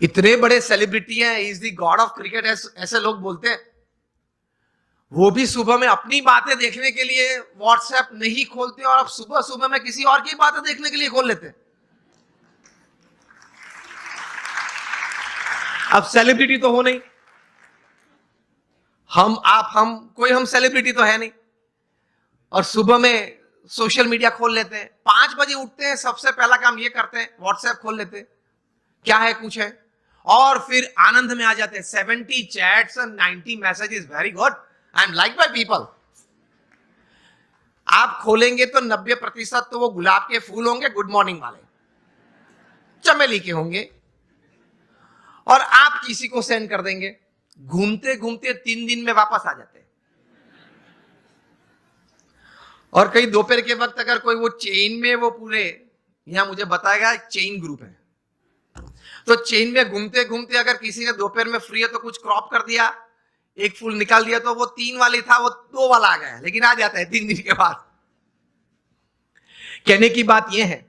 इतने बड़े सेलिब्रिटी हैं, is the God of cricket, ऐसे लोग बोलते हैं। वो भी सुबह में अपनी बातें देखने के लिए व्हाट्सएप नहीं खोलते और अब सुबह सुबह में किसी और की बातें देखने के लिए खोल लेते हैं। अब सेलिब्रिटी तो हो नहीं, हम कोई हम सेलिब्रिटी तो है नहीं, और सुबह में सोशल मीडिया खोल लेते हैं। 5 बजे उठते हैं, सबसे पहला काम ये करते हैं, व्हाट्सएप खोल लेते हैं, क्या है कुछ है, और फिर आनंद में आ जाते हैं। 70 chats and 90 messages, very good, I am like by people. आप खोलेंगे तो 90% तो वो गुलाब के फूल होंगे, गुड मॉर्निंग वाले, चमेली के होंगे, और आप किसी को सेंड कर देंगे। घूमते घूमते 3 दिन में वापस आ जाते हैं। और कई दोपहर के वक्त अगर कोई वो चेन में, वो पूरे यहां मुझे बताएगा चेन ग्रुप है, तो चेन में घूमते घूमते अगर किसी ने दोपहर में फ्री है तो कुछ क्रॉप कर दिया, एक फूल निकाल दिया, तो वो 3 वाली था वो 2 वाला आ गया, लेकिन आ जाता है 3 दिन के बाद। कहने की बात यह है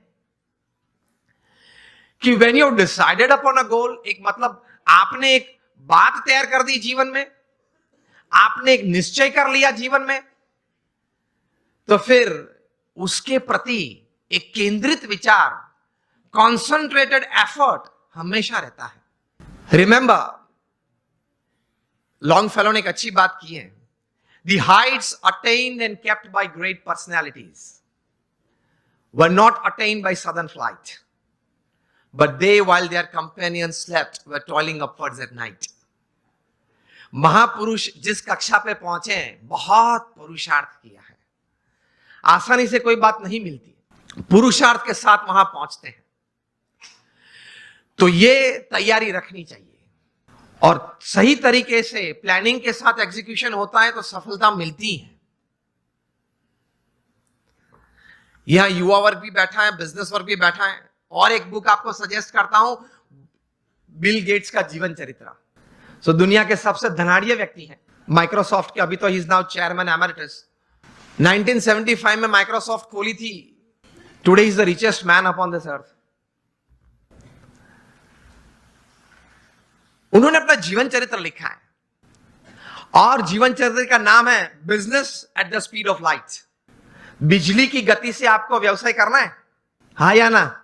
कि when you decided upon a goal, एक मतलब आपने एक बात तैयार कर दी जीवन में, आपने एक निश्चय कर लिया जीवन में, तो फिर उसके प्रति एक केंद्रित विचार, कॉन्सेंट्रेटेड एफर्ट हमेशा रहता है। रिमेंबर, लॉन्गफेलो ने एक अच्छी बात की है, the Heights attend and kept bye great personalities were not attend by sudden flight, but they, while their companions slept, were toiling upwards at night. महापुरुष जिस कक्षा पे पहुंचे हैं, बहुत पुरुषार्थ किया है। आसानी से कोई बात नहीं मिलती, पुरुषार्थ के साथ वहां पहुंचते हैं। तो ये तैयारी रखनी चाहिए, और सही तरीके से प्लानिंग के साथ एग्जीक्यूशन होता है तो सफलता मिलती है। यहां युवा वर्ग भी बैठा है, बिजनेस वर्ग भी बैठा है, और एक बुक आपको सजेस्ट करता हूं, बिल गेट्स का जीवन चरित्र। सो दुनिया के सबसे धनाढ़िया व्यक्ति हैं, माइक्रोसॉफ्ट के, अभी तो he is now chairman emeritus. 1975 में माइक्रोसॉफ्ट खोली थी, today is the richest man upon this earth. उन्होंने अपना जीवन चरित्र लिखा है, और जीवन चरित्र का नाम है business at the speed of light. बिजली की गति से आपको व्यवसाय करना है, हाँ या ना?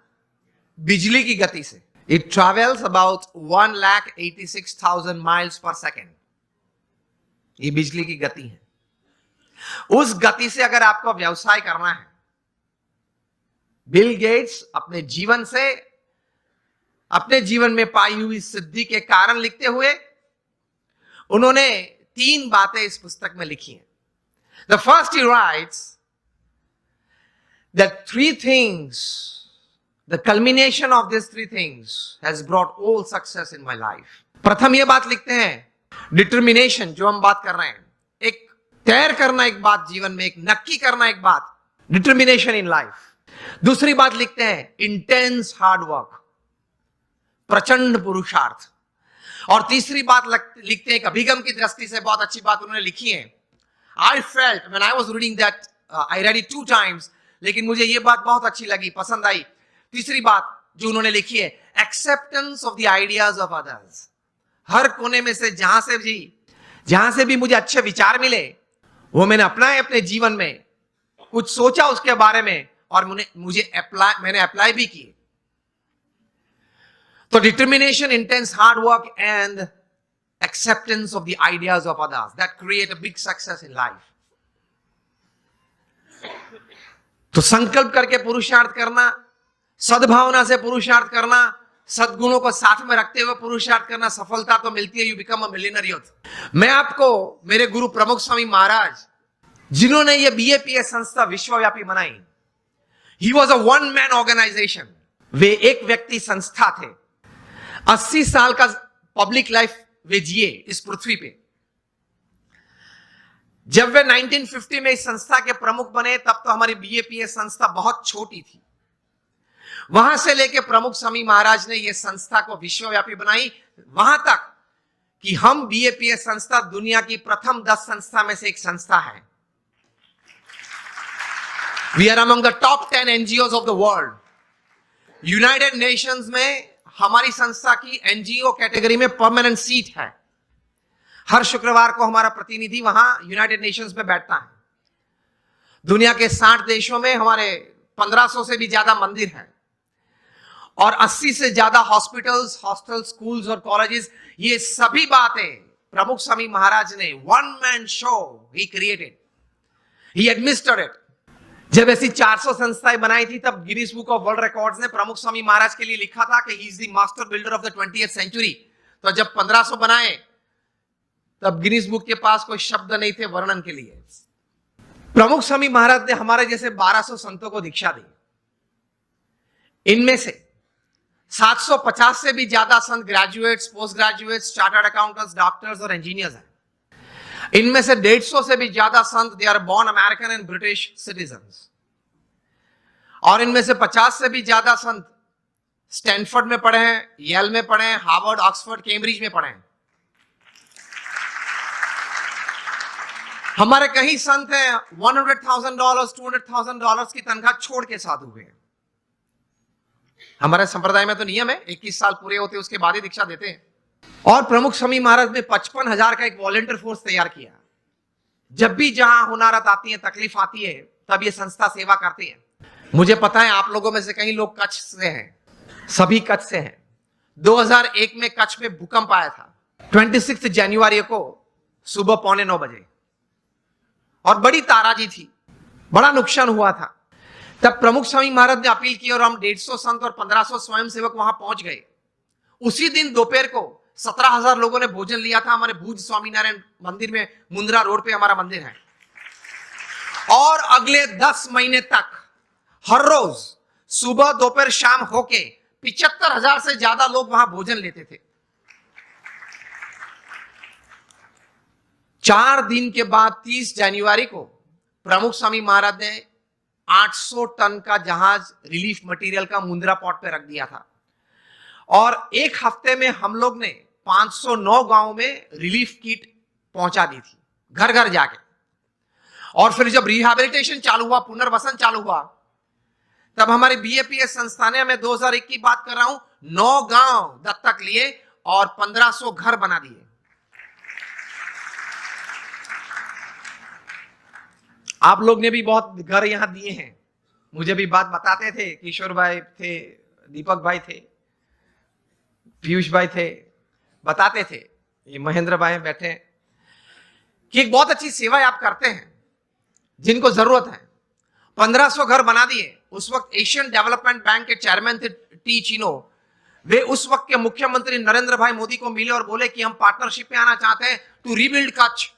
बिजली की गति से। It travels about 1,86,000 miles per second. ये बिजली की गति है। उस गति से अगर आपको व्यवसाय करना है, बिल गेट्स अपने जीवन से, अपने जीवन में पाई हुई सिद्धि के कारण लिखते हुए, उन्होंने 3 बातें इस पुस्तक में लिखी हैं। The first he rights that 3 things, the culmination of these 3 things has brought all success in my life. प्रथम ये बात लिखते हैं, डिटर्मिनेशन, जो हम बात कर रहे हैं, एक तैयार करना एक बात जीवन में, एक नक्की करना एक बात, डिटर्मिनेशन इन लाइफ। दूसरी बात लिखते हैं, इंटेंस हार्ड वर्क, प्रचंड पुरुषार्थ। और तीसरी बात लिखते हैं, एक अभिगम की दृष्टि से बहुत अच्छी बात उन्होंने लिखी है। I felt when I was reading that, I read it 2 times, लेकिन मुझे ये बात बहुत अच्छी लगी, पसंद आई। तीसरी बात जो उन्होंने लिखी है, acceptance of the ideas of others. हर कोने में से जहां से भी मुझे अच्छे विचार मिले, वो मैंने अपनाए अपने जीवन में, कुछ सोचा उसके बारे में, और मैंने अप्लाई भी किए। तो determination, intense hard work and acceptance of the ideas of others, that create a big success in life. तो संकल्प करके पुरुषार्थ करना, सद्भावना से पुरुषार्थ करना, सद्गुणों को साथ में रखते हुए पुरुषार्थ करना, सफलता तो मिलती है। You become a millionaire youth. मैं आपको मेरे गुरु प्रमुख स्वामी महाराज, जिन्होंने ये बीएपीएस संस्था विश्वव्यापी बनाई, he was a 1 man organisation. वे एक व्यक्ति संस्था थे। 80 साल का पब्लिक लाइफ वे जिए इस पृथ्वी पे। जब वे 1950 में इस संस्था के प्रमुख बने, तब तो हमारी बीएपीएस संस्था बहुत छोटी थी। वहां से लेके प्रमुख स्वामी महाराज ने यह संस्था को विश्वव्यापी बनाई, वहां तक कि हम बीएपीएस संस्था दुनिया की प्रथम 10 संस्था में से एक संस्था है। We are among the top 10 NGOs of the world. United Nations में हमारी संस्था की एनजीओ कैटेगरी में परमानेंट सीट है। हर शुक्रवार को हमारा प्रतिनिधि वहां यूनाइटेड नेशंस में बैठता है। दुनिया के 60 देशों में हमारे 1500 से भी ज्यादा मंदिर हैं और 80 से ज्यादा हॉस्पिटल्स, हॉस्टल, स्कूल्स और कॉलेजेस। ये सभी बातें प्रमुख स्वामी महाराज ने one man show he created, he administered it. जब ऐसी 400 संस्थाएं बनाई थी तब Guinness book of world records ने प्रमुख स्वामी महाराज के लिए लिखा था कि he is the master builder of the 20th century. तो जब 1500 बनाए तब गिनीज बुक के पास कोई शब्द नहीं थे वर्णन के लिए। प्रमुख स्वामी महाराज ने हमारे जैसे 1200 संतों को दीक्षा दी। इनमें से 750 से भी ज्यादा संत graduates, post graduates, chartered accountants, doctors और इंजीनियर्स हैं। इनमें से 150 से भी ज्यादा संत they are born American and British citizens. और इनमें से 50 से भी ज्यादा संत स्टैनफोर्ड में पढ़े हैं, येल में पढ़े हैं, हार्वर्ड, ऑक्सफोर्ड, कैम्ब्रिज में पढ़े हैं। हमारे कई संत हैं $100,000, $200,000 की तनख्वाह छोड़ के साधु हुए हैं। हमारे संप्रदाय में तो नियम है 21 साल पूरे होते उसके बाद ही दीक्षा देते हैं। और प्रमुख स्वामी महाराज ने 55,000 का एक वॉलंटियर फोर्स तैयार किया। जब भी जहां हुनारत आती है, तकलीफ आती है, तब ये संस्था सेवा करती है। मुझे पता है आप लोगों में से कई लोग कच्छ से हैं, सभी कच्छ से हैं। 2001 में कच्छ में भूकंप आया था 26 जनवरी को सुबह 8:45 बजे और बड़ी ताराजी थी, बड़ा नुकसान हुआ था। तब प्रमुख स्वामी महाराज ने अपील की और हम 150 संत और 1500 स्वयंसेवक वहां पहुंच गए। उसी दिन दोपहर को 17,000 लोगों ने भोजन लिया था। हमारे भूज स्वामीनारायण मंदिर में मुंद्रा रोड पे हमारा मंदिर है। और अगले 10 महीने तक हर रोज सुबह, दोपहर, शाम होके 75,000 से ज्यादा लोग वहां भोजन लेते थे। 4 दिन के बाद 30 जनवरी को प्रमुख स्वामी महाराज ने 800 टन का जहाज रिलीफ मटेरियल का मुंद्रा पोर्ट पे रख दिया था। और एक हफ्ते में हम लोग ने 509 गांव में रिलीफ किट पहुंचा दी थी, घर घर जाके। और फिर जब रिहैबिलिटेशन चालू हुआ, पुनर्वसन चालू हुआ, तब हमारे बीएपीएस संस्था ने, मैं 2001 की बात कर रहा हूं, 9 गांव दत्तक लिए और 1500 घर बना दिए। आप लोग ने भी बहुत घर यहां दिए हैं। मुझे भी बात बताते थे, किशोर भाई थे, दीपक भाई थे, पीयूष भाई थे, बताते थे, ये महेंद्र भाई बैठे हैं, कि एक बहुत अच्छी सेवा आप करते हैं जिनको जरूरत है। 1500 घर बना दिए। उस वक्त एशियन डेवलपमेंट बैंक के चेयरमैन थे टी चिनो। वे उस वक्त के मुख्यमंत्री नरेंद्र भाई मोदी को मिले और बोले कि हम पार्टनरशिप में आना चाहते हैं टू रीबिल्ड कच्छ।